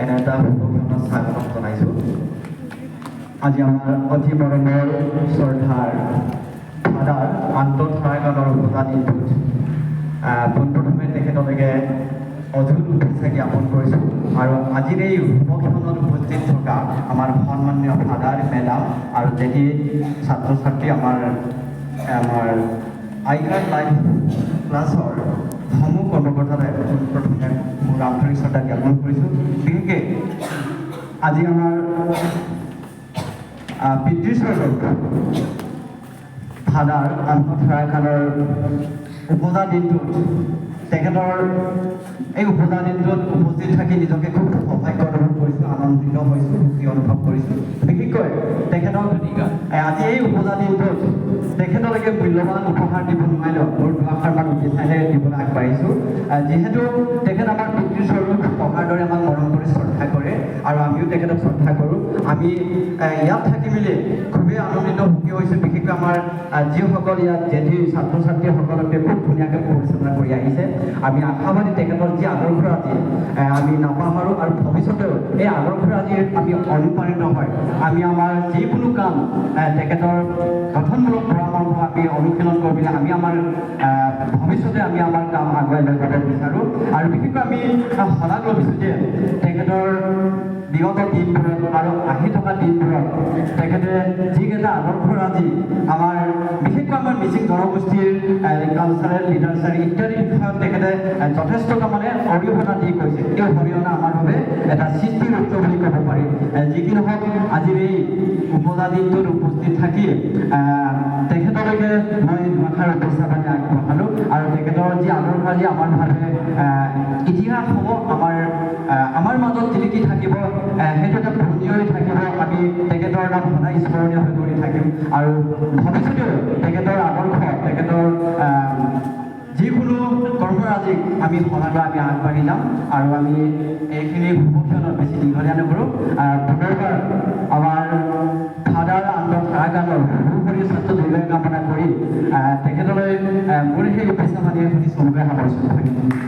এনে এটা শুভক্ষণত স্বাগতম জনাইছোঁ। আজি আমাৰ অতি মৰমৰ শ্ৰদ্ধাৰ ফাদাৰ আন্তঃধাৰাগানৰ উপজা দিনটোত পোনপ্ৰথমে তেখেতলৈকে অধুত শুভেচ্ছা জ্ঞাপন কৰিছোঁ আৰু আজিৰ এই শুভক্ষণত উপস্থিত থকা আমাৰ সন্মানীয় ফাদাৰ মেডাম আৰু যেতি ছাত্ৰ ছাত্ৰী আমাৰ আইকাৰ লাইফ ক্লাছৰ সমূহ কৰ্মকৰ্তালৈ পোনপ্ৰথমে মোৰ আন্তৰিক শ্ৰদ্ধা জ্ঞাপন কৰিছোঁ। বিশেষকৈ আজি আমাৰ পিতৃস্বৰূপ ফাদাৰ আন্তঃধাৰাগানৰ উপজা দিনটোত তেখেতৰ এই উপজা দিনটোত উপস্থিত থাকি নিজকে খুব সৌভাগ্য অনুভৱ কৰিছোঁ, আনন্দিত হৈছোঁ, সুখী অনুভৱ কৰিছোঁ। বিশেষকৈ তেখেতক আজি এই উপজা দিনটোত তেখেতলৈকে মূল্যৱান উপহাৰ দিব নোৱাৰিলেও মোৰ দুআষাৰমান বিচাৰে দিবলৈ আগবাঢ়িছোঁ। যিহেতু তেখেত আমাৰ পিতৃস্বৰূপ ককাৰ দৰে আমাক মৰম কৰি শ্ৰদ্ধা কৰে আৰু আমিও তেখেতক শ্ৰদ্ধা কৰোঁ। আমি ইয়াত থাকি মেলি খুবেই আনন্দিত সুখী হৈছোঁ। বিশেষকৈ আমাৰ যিসকল ইয়াত জেঠি ছাত্ৰ ছাত্ৰীসকলকে খুব ধুনীয়াকৈ পৰিচালনা কৰি আহিছে। আমি আশাবাদী তেখেতৰ যি আদৰ্শৰাজি আমি নাপাহৰোঁ আৰু ভৱিষ্যতেও এই আদৰ্শৰাজিৰ আমি অনুপ্ৰাণিত হয় আমি আমাৰ যিকোনো কাম তেখেতৰ গঠনমূলক পৰামৰ্শ আমি অনুশীলন কৰি পিনে আমি আমাৰ ভৱিষ্যতে আমি আমাৰ কাম আগুৱাই লৈ যাব বিচাৰোঁ। আৰু বিশেষকৈ আমি শলাগ ল'বিছোঁ যে তেখেতৰ বিগত দিনবোৰত আৰু আহি থকা দিনবোৰত তেখেতে যিকেইটা আদৰ্শৰাজি আমাৰ বিশেষকৈ আমাৰ মিচিং জনগোষ্ঠীৰ কালচাৰেল লিটাৰেচাৰ ইত্যাদি বিষয়ত তেখেতে যথেষ্ট তাৰমানে অৰিহণা দি গৈছে। এই অৰিহণা আমাৰ বাবে এটা সৃষ্টিৰ উৎস বুলি ক'ব পাৰি। যি কি নহওক আজিৰ এই উপজা দিনটোত উপস্থিত থাকি তেখেতলৈকে মই দুআষাৰ উপস্থাপন আগবঢ়ালোঁ আৰু তেখেতৰ যি আদৰ্শৰাজি আমাৰ ভাৱে ইতিহাস হ'ব, আমাৰ মাজত জিলিকি থাকিব, সেইটো এটা পুঞ্জী হৈ থাকিব। আমি তেখেতৰ নাম সদায় স্মৰণীয় হৈ কৰি থাকিম আৰু ভৱিষ্যতেও তেখেতৰ আদৰ্শ তেখেতৰ যিকোনো কৰ্মৰাজিক আমি সদায় আমি আগবাঢ়ি যাম আৰু আমি এইখিনি শুভক্ষণত বেছি দীঘলীয়া নকৰোঁ। পুনৰবাৰ আমাৰ ফাদাৰ আন্তঃধাৰাগানৰ সুশৰীৰ স্বাস্থ্য দীৰ্ঘায়ু কামনা কৰি তেখেতলৈ মোৰ সেই উপস্থাপনীয় সুধি চমুকৈ সামৰিছোঁ।